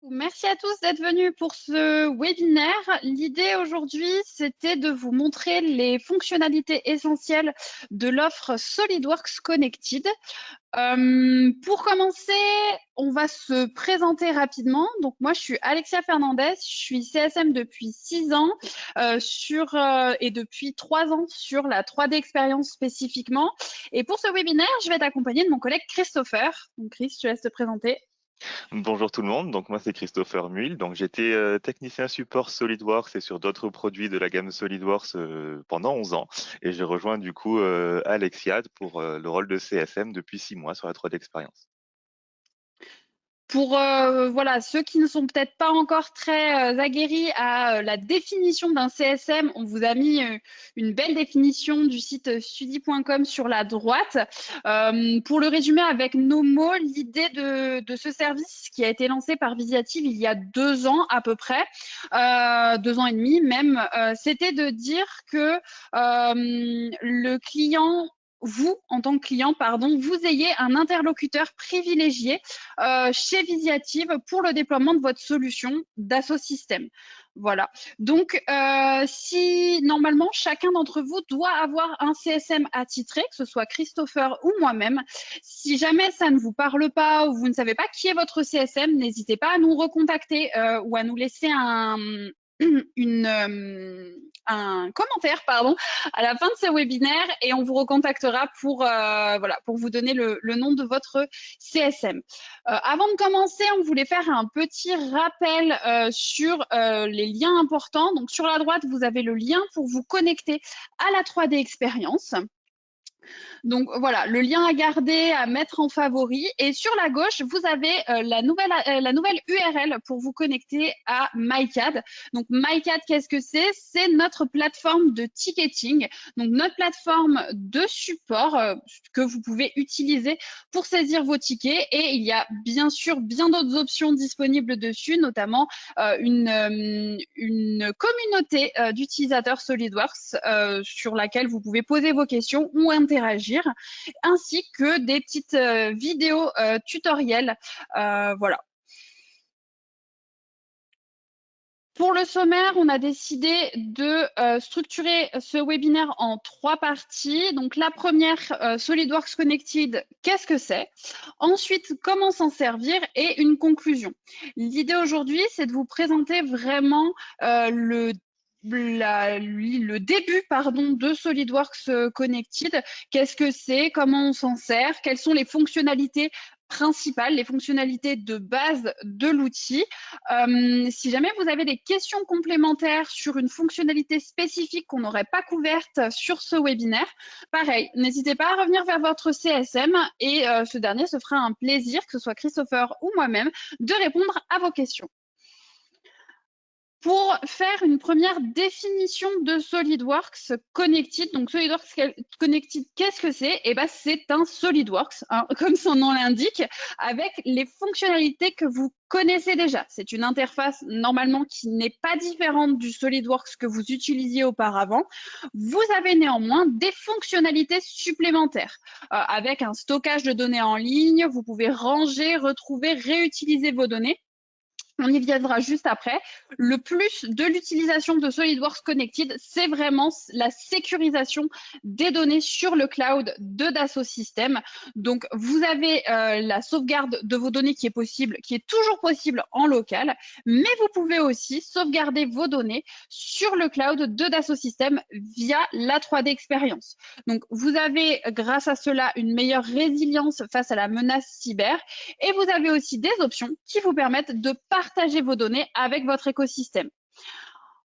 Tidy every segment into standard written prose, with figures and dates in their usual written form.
Merci à tous d'être venus pour ce webinaire. L'idée aujourd'hui, c'était de vous montrer les fonctionnalités essentielles de l'offre SolidWorks Connected. Pour commencer, on va se présenter rapidement. Donc moi, je suis Alexia Fernandez, je suis CSM depuis 6 ans et depuis 3 ans sur la 3D Experience spécifiquement. Et pour ce webinaire, je vais être accompagnée de mon collègue Christopher. Donc Chris, je te laisse te présenter. Bonjour tout le monde, donc moi c'est Christopher Muil, donc j'étais technicien support SolidWorks et sur d'autres produits de la gamme SolidWorks pendant 11 ans et j'ai rejoint du coup Alexiad pour le rôle de CSM depuis 6 mois sur la 3D Experience. Pour voilà, ceux qui ne sont peut-être pas encore très aguerris à la définition d'un CSM, on vous a mis une belle définition du site studi.com sur la droite. Pour le résumer avec nos mots, l'idée de ce service qui a été lancé par Visiative il y a 2 ans à peu près, 2 ans et demi même, c'était de dire que le client vous, en tant que client, pardon, vous ayez un interlocuteur privilégié chez Visiative pour le déploiement de votre solution d'assaut système. Voilà. Donc, si normalement chacun d'entre vous doit avoir un CSM attitré, que ce soit Christopher ou moi-même, si jamais ça ne vous parle pas ou vous ne savez pas qui est votre CSM, n'hésitez pas à nous recontacter ou à nous laisser un commentaire à la fin de ce webinaire et on vous recontactera pour vous donner le nom de votre CSM. Avant de commencer, on voulait faire un petit rappel sur les liens importants. Donc sur la droite, vous avez le lien pour vous connecter à la 3D Experience. Donc voilà, le lien à garder, à mettre en favori. Et sur la gauche, vous avez la nouvelle URL pour vous connecter à MyCAD. Donc MyCAD, qu'est-ce que c'est? C'est notre plateforme de ticketing, donc notre plateforme de support que vous pouvez utiliser pour saisir vos tickets. Et il y a bien sûr bien d'autres options disponibles dessus, notamment une communauté d'utilisateurs SolidWorks sur laquelle vous pouvez poser vos questions ou interagir, ainsi que des petites vidéos tutoriels. Voilà. Pour le sommaire, on a décidé de structurer ce webinaire en 3 parties. Donc la première, SolidWorks Connected, qu'est-ce que c'est? Ensuite, comment s'en servir? Et une conclusion. L'idée aujourd'hui, c'est de vous présenter vraiment le début de SolidWorks Connected. Qu'est-ce que c'est? Comment on s'en sert? Quelles sont les fonctionnalités principales, les fonctionnalités de base de l'outil? Si jamais vous avez des questions complémentaires sur une fonctionnalité spécifique qu'on n'aurait pas couverte sur ce webinaire, pareil, n'hésitez pas à revenir vers votre CSM et ce dernier se fera un plaisir, que ce soit Christopher ou moi-même, de répondre à vos questions. Pour faire une première définition de SolidWorks Connected, donc SolidWorks Connected, qu'est-ce que c'est? Eh ben, c'est un SolidWorks, hein, comme son nom l'indique, avec les fonctionnalités que vous connaissez déjà. C'est une interface normalement qui n'est pas différente du SolidWorks que vous utilisiez auparavant. Vous avez néanmoins des fonctionnalités supplémentaires avec un stockage de données en ligne. Vous pouvez ranger, retrouver, réutiliser vos données. On y viendra juste après. Le plus de l'utilisation de SolidWorks Connected, c'est vraiment la sécurisation des données sur le cloud de Dassault Systèmes. Donc, vous avez la sauvegarde de vos données qui est toujours possible en local, mais vous pouvez aussi sauvegarder vos données sur le cloud de Dassault Systèmes via la 3D Experience. Donc, vous avez, grâce à cela, une meilleure résilience face à la menace cyber et vous avez aussi des options qui vous permettent de partager vos données avec votre écosystème.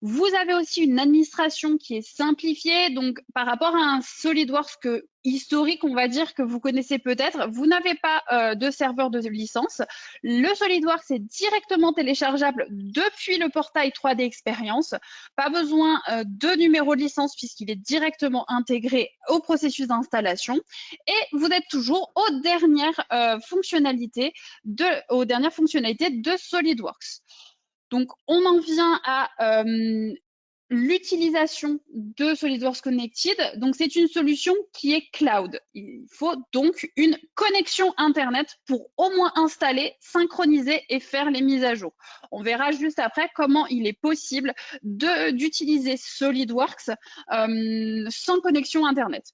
Vous avez aussi une administration qui est simplifiée. Donc, par rapport à un SolidWorks historique, on va dire, que vous connaissez peut-être, vous n'avez pas de serveur de licence. Le SolidWorks est directement téléchargeable depuis le portail 3D Experience. Pas besoin de numéro de licence puisqu'il est directement intégré au processus d'installation. Et vous êtes toujours aux dernières fonctionnalités de SolidWorks. Donc, on en vient à l'utilisation de SolidWorks Connected. Donc, c'est une solution qui est cloud. Il faut donc une connexion Internet pour au moins installer, synchroniser et faire les mises à jour. On verra juste après comment il est possible d'utiliser SolidWorks sans connexion Internet.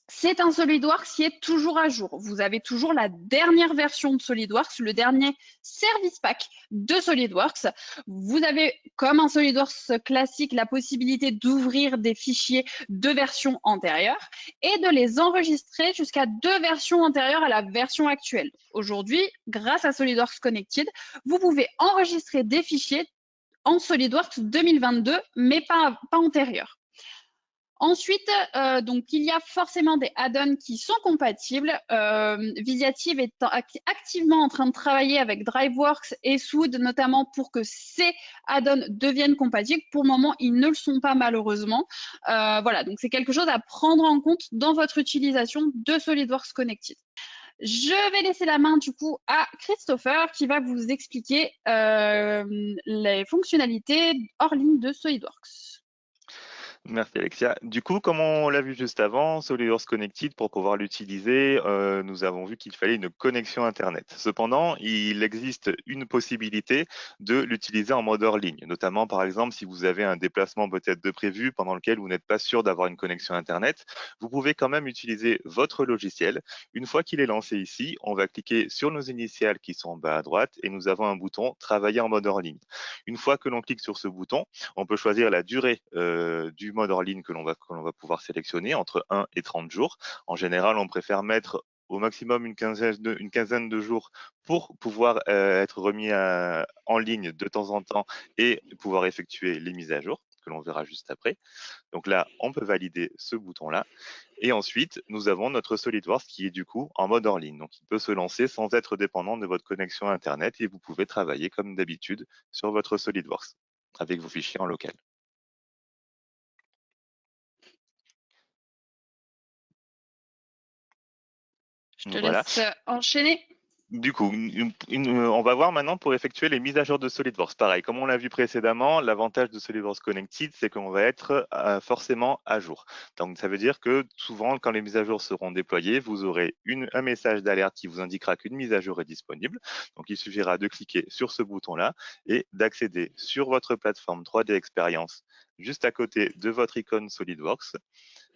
C'est un SolidWorks qui est toujours à jour. Vous avez toujours la dernière version de SolidWorks, le dernier service pack de SolidWorks. Vous avez, comme un SolidWorks classique, la possibilité d'ouvrir des fichiers de versions antérieures et de les enregistrer jusqu'à 2 versions antérieures à la version actuelle. Aujourd'hui, grâce à SolidWorks Connected, vous pouvez enregistrer des fichiers en SolidWorks 2022, mais pas antérieurs. Ensuite, donc il y a forcément des add-ons qui sont compatibles. Visiative est activement en train de travailler avec DriveWorks et Swood, notamment pour que ces add-ons deviennent compatibles. Pour le moment, ils ne le sont pas malheureusement. Voilà, donc c'est quelque chose à prendre en compte dans votre utilisation de SolidWorks Connected. Je vais laisser la main du coup à Christopher qui va vous expliquer les fonctionnalités hors ligne de SolidWorks. Merci Alexia. Du coup, comme on l'a vu juste avant, SolidWorks Connected, pour pouvoir l'utiliser, nous avons vu qu'il fallait une connexion Internet. Cependant, il existe une possibilité de l'utiliser en mode hors ligne, notamment par exemple si vous avez un déplacement peut-être de prévu pendant lequel vous n'êtes pas sûr d'avoir une connexion Internet, vous pouvez quand même utiliser votre logiciel. Une fois qu'il est lancé ici, on va cliquer sur nos initiales qui sont en bas à droite et nous avons un bouton Travailler en mode hors ligne. Une fois que l'on clique sur ce bouton, on peut choisir la durée du mode hors ligne que l'on va pouvoir sélectionner entre 1 et 30 jours. En général, on préfère mettre au maximum une quinzaine de jours pour pouvoir être remis en ligne de temps en temps et pouvoir effectuer les mises à jour que l'on verra juste après. Donc là, on peut valider ce bouton-là. Et ensuite, nous avons notre SolidWorks qui est du coup en mode hors ligne. Donc, il peut se lancer sans être dépendant de votre connexion Internet et vous pouvez travailler comme d'habitude sur votre SolidWorks avec vos fichiers en local. Je te Voilà. laisse enchaîner. Du coup, on va voir maintenant pour effectuer les mises à jour de SolidWorks. Pareil, comme on l'a vu précédemment, l'avantage de SolidWorks Connected, c'est qu'on va être forcément à jour. Donc, ça veut dire que souvent, quand les mises à jour seront déployées, vous aurez un message d'alerte qui vous indiquera qu'une mise à jour est disponible. Donc, il suffira de cliquer sur ce bouton-là et d'accéder sur votre plateforme 3D Experience juste à côté de votre icône SolidWorks.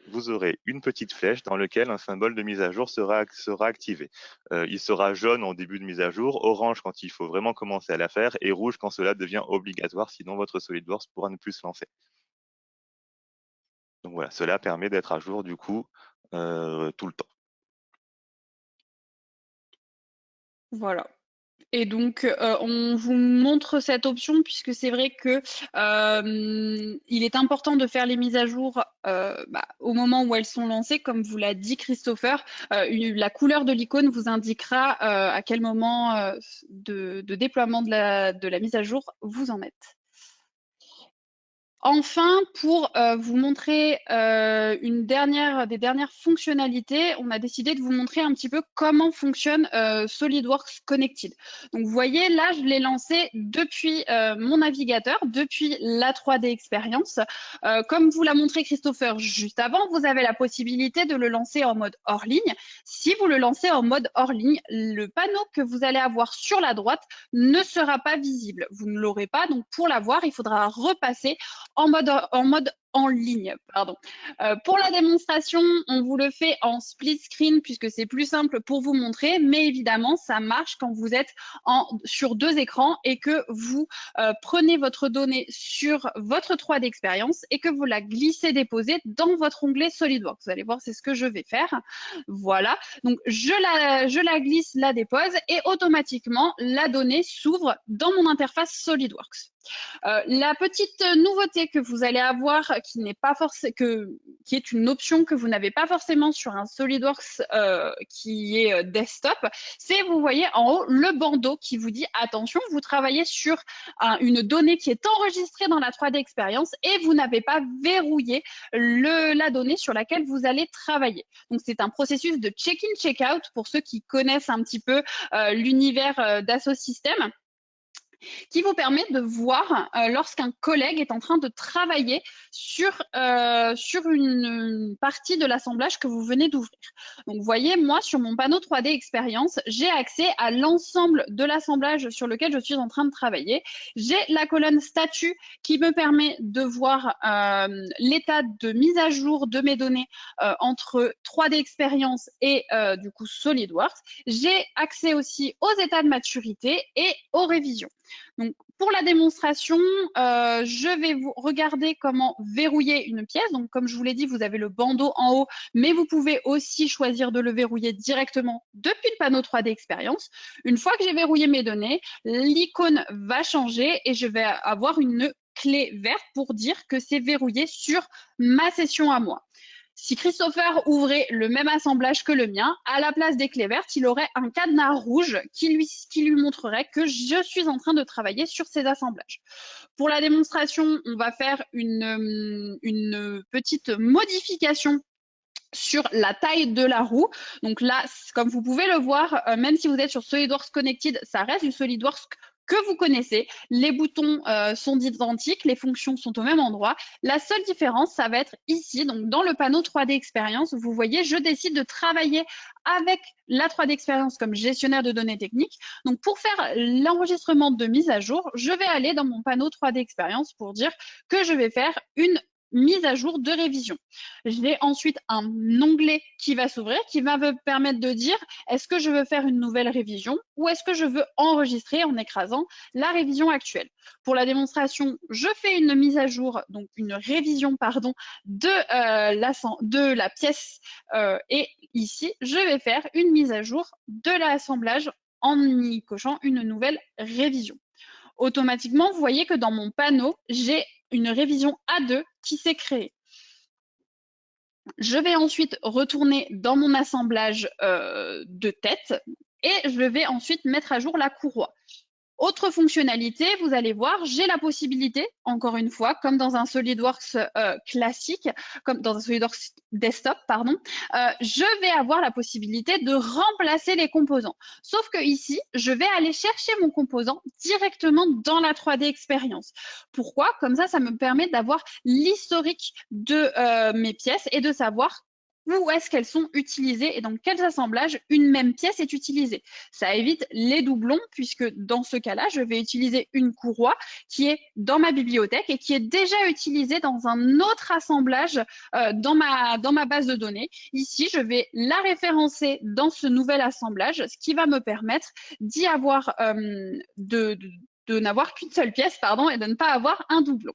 Vous aurez une petite flèche dans laquelle un symbole de mise à jour sera activé. Il sera jaune en début de mise à jour, orange quand il faut vraiment commencer à la faire et rouge quand cela devient obligatoire, sinon votre SolidWorks pourra ne plus se lancer. Donc voilà, cela permet d'être à jour du coup tout le temps. Voilà. Et donc, on vous montre cette option puisque c'est vrai que il est important de faire les mises à jour au moment où elles sont lancées. Comme vous l'a dit Christopher, la couleur de l'icône vous indiquera à quel moment de déploiement de la mise à jour vous en êtes. Enfin, pour vous montrer des dernières fonctionnalités, on a décidé de vous montrer un petit peu comment fonctionne SolidWorks Connected. Donc, vous voyez, là, je l'ai lancé depuis mon navigateur, depuis la 3D Experience. Comme vous l'a montré Christopher juste avant, vous avez la possibilité de le lancer en mode hors ligne. Si vous le lancez en mode hors ligne, le panneau que vous allez avoir sur la droite ne sera pas visible. Vous ne l'aurez pas, donc pour l'avoir, il faudra repasser en mode en ligne. Pardon. Pour la démonstration, on vous le fait en split screen puisque c'est plus simple pour vous montrer, mais évidemment, ça marche quand vous êtes sur 2 écrans et que vous prenez votre donnée sur votre 3D Experience et que vous la glissez-déposez dans votre onglet SolidWorks. Vous allez voir, c'est ce que je vais faire. Voilà. Donc, je la glisse, la dépose et automatiquement, la donnée s'ouvre dans mon interface SolidWorks. La petite nouveauté que vous allez avoir, qui est une option que vous n'avez pas forcément sur un SolidWorks qui est desktop, c'est, vous voyez en haut, le bandeau qui vous dit attention, vous travaillez sur une donnée qui est enregistrée dans la 3D Experience et vous n'avez pas verrouillé la donnée sur laquelle vous allez travailler. Donc, c'est un processus de check-in, check-out pour ceux qui connaissent un petit peu l'univers d'Asso System. qui vous permet de voir lorsqu'un collègue est en train de travailler sur une partie de l'assemblage que vous venez d'ouvrir. Donc, vous voyez, moi, sur mon panneau 3D expérience, j'ai accès à l'ensemble de l'assemblage sur lequel je suis en train de travailler. J'ai la colonne statut qui me permet de voir l'état de mise à jour de mes données entre 3D expérience et du coup SolidWorks. J'ai accès aussi aux états de maturité et aux révisions. Donc, pour la démonstration, je vais vous regarder comment verrouiller une pièce. Donc, comme je vous l'ai dit, vous avez le bandeau en haut, mais vous pouvez aussi choisir de le verrouiller directement depuis le panneau 3D expérience. Une fois que j'ai verrouillé mes données, l'icône va changer et je vais avoir une clé verte pour dire que c'est verrouillé sur ma session à moi. Si Christopher ouvrait le même assemblage que le mien, à la place des clés vertes, il aurait un cadenas rouge qui lui montrerait que je suis en train de travailler sur ces assemblages. Pour la démonstration, on va faire une petite modification sur la taille de la roue. Donc là, comme vous pouvez le voir, même si vous êtes sur SolidWorks Connected, ça reste du SolidWorks que vous connaissez. Les boutons sont identiques, les fonctions sont au même endroit. La seule différence, ça va être ici, donc dans le panneau 3D Experience, vous voyez, je décide de travailler avec la 3D Experience comme gestionnaire de données techniques. Donc pour faire l'enregistrement de mise à jour, je vais aller dans mon panneau 3D Experience pour dire que je vais faire une mise à jour de révision. J'ai ensuite un onglet qui va s'ouvrir, qui va me permettre de dire est-ce que je veux faire une nouvelle révision ou est-ce que je veux enregistrer en écrasant la révision actuelle. Pour la démonstration, je fais une mise à jour, donc une révision, pardon, de la pièce et ici, je vais faire une mise à jour de l'assemblage en y cochant une nouvelle révision. Automatiquement, vous voyez que dans mon panneau, j'ai une révision A2 qui s'est créée. Je vais ensuite retourner dans mon assemblage de tête et je vais ensuite mettre à jour la courroie. Autre fonctionnalité, vous allez voir, j'ai la possibilité, encore une fois, comme dans un SolidWorks classique, comme dans un SolidWorks desktop, pardon, je vais avoir la possibilité de remplacer les composants. Sauf que ici, je vais aller chercher mon composant directement dans la 3D expérience. Pourquoi? Comme ça me permet d'avoir l'historique de mes pièces et de savoir où est-ce qu'elles sont utilisées et dans quels assemblages une même pièce est utilisée. Ça évite les doublons puisque dans ce cas-là, je vais utiliser une courroie qui est dans ma bibliothèque et qui est déjà utilisée dans un autre assemblage dans ma base de données. Ici, je vais la référencer dans ce nouvel assemblage, ce qui va me permettre d'y avoir de n'avoir qu'une seule pièce, pardon, et de ne pas avoir un doublon.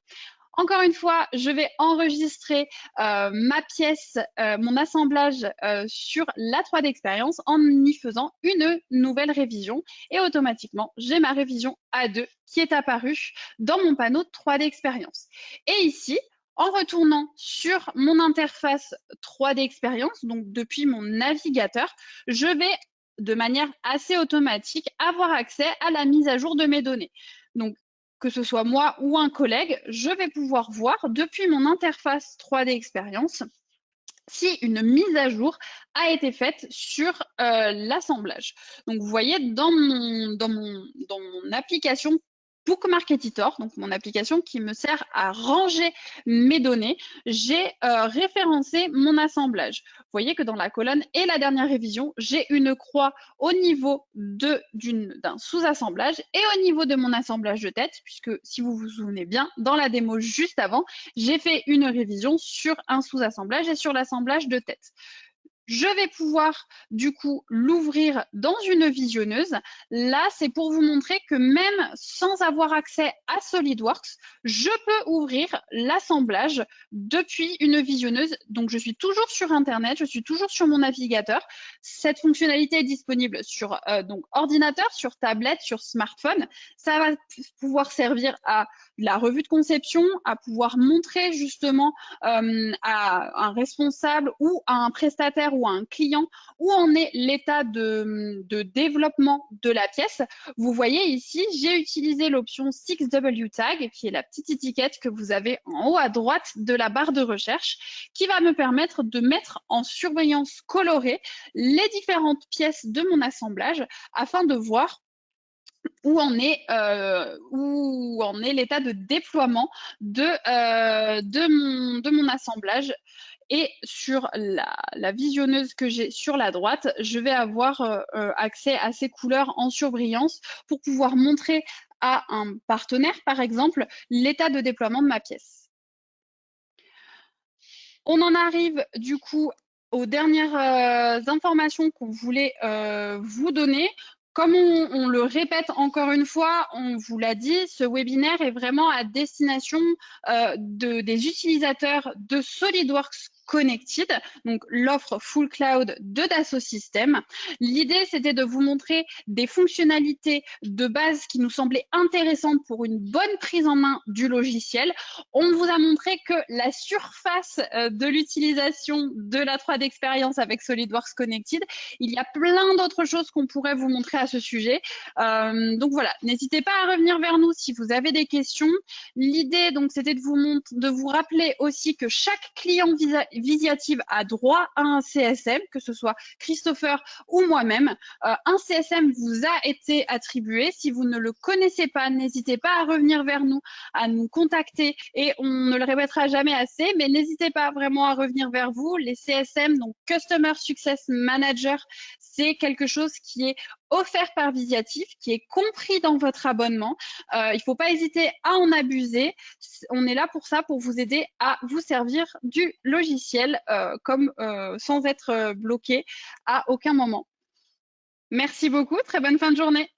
Encore une fois, je vais enregistrer ma pièce, mon assemblage sur la 3D expérience en y faisant une nouvelle révision et automatiquement, j'ai ma révision A2 qui est apparue dans mon panneau 3D expérience. Et ici, en retournant sur mon interface 3D expérience, donc depuis mon navigateur, je vais de manière assez automatique avoir accès à la mise à jour de mes données. Donc, que ce soit moi ou un collègue, je vais pouvoir voir depuis mon interface 3D expérience si une mise à jour a été faite sur l'assemblage. Donc, vous voyez, dans mon application Bookmark Editor, donc mon application qui me sert à ranger mes données, j'ai référencé mon assemblage. Vous voyez que dans la colonne et la dernière révision, j'ai une croix au niveau d'un sous-assemblage et au niveau de mon assemblage de tête, puisque si vous vous souvenez bien, dans la démo juste avant, j'ai fait une révision sur un sous-assemblage et sur l'assemblage de tête. Je vais pouvoir du coup l'ouvrir dans une visionneuse. Là, c'est pour vous montrer que même sans avoir accès à SolidWorks, je peux ouvrir l'assemblage depuis une visionneuse. Donc, je suis toujours sur Internet, je suis toujours sur mon navigateur. Cette fonctionnalité est disponible sur donc ordinateur, sur tablette, sur smartphone. Ça va pouvoir servir à la revue de conception, à pouvoir montrer justement à un responsable ou à un prestataire ou à un client où en est l'état de développement de la pièce. Vous voyez ici, j'ai utilisé l'option 6W Tag, qui est la petite étiquette que vous avez en haut à droite de la barre de recherche, qui va me permettre de mettre en surveillance colorée les différentes pièces de mon assemblage afin de voir où en est l'état de déploiement de mon assemblage. Et sur la visionneuse que j'ai sur la droite, je vais avoir accès à ces couleurs en surbrillance pour pouvoir montrer à un partenaire, par exemple, l'état de déploiement de ma pièce. On en arrive du coup aux dernières informations qu'on voulait vous donner. Comme on le répète encore une fois, on vous l'a dit, ce webinaire est vraiment à destination des utilisateurs de SolidWorks Connected, donc l'offre full cloud de Dassault Systèmes. L'idée, c'était de vous montrer des fonctionnalités de base qui nous semblaient intéressantes pour une bonne prise en main du logiciel. On vous a montré que la surface de l'utilisation de la 3D expérience avec SolidWorks Connected, il y a plein d'autres choses qu'on pourrait vous montrer à ce sujet. Donc voilà, n'hésitez pas à revenir vers nous si vous avez des questions. L'idée, donc, c'était de vous rappeler aussi que chaque client Visiative a droit à un CSM, que ce soit Christopher ou moi-même. Un CSM vous a été attribué. Si vous ne le connaissez pas, n'hésitez pas à revenir vers nous, à nous contacter, et on ne le répétera jamais assez, mais n'hésitez pas vraiment à revenir vers vous. Les CSM, donc Customer Success Manager, c'est quelque chose qui est offert par Visiative, qui est compris dans votre abonnement. Il ne faut pas hésiter à en abuser. On est là pour ça, pour vous aider à vous servir du logiciel sans être bloqué à aucun moment. Merci beaucoup, très bonne fin de journée.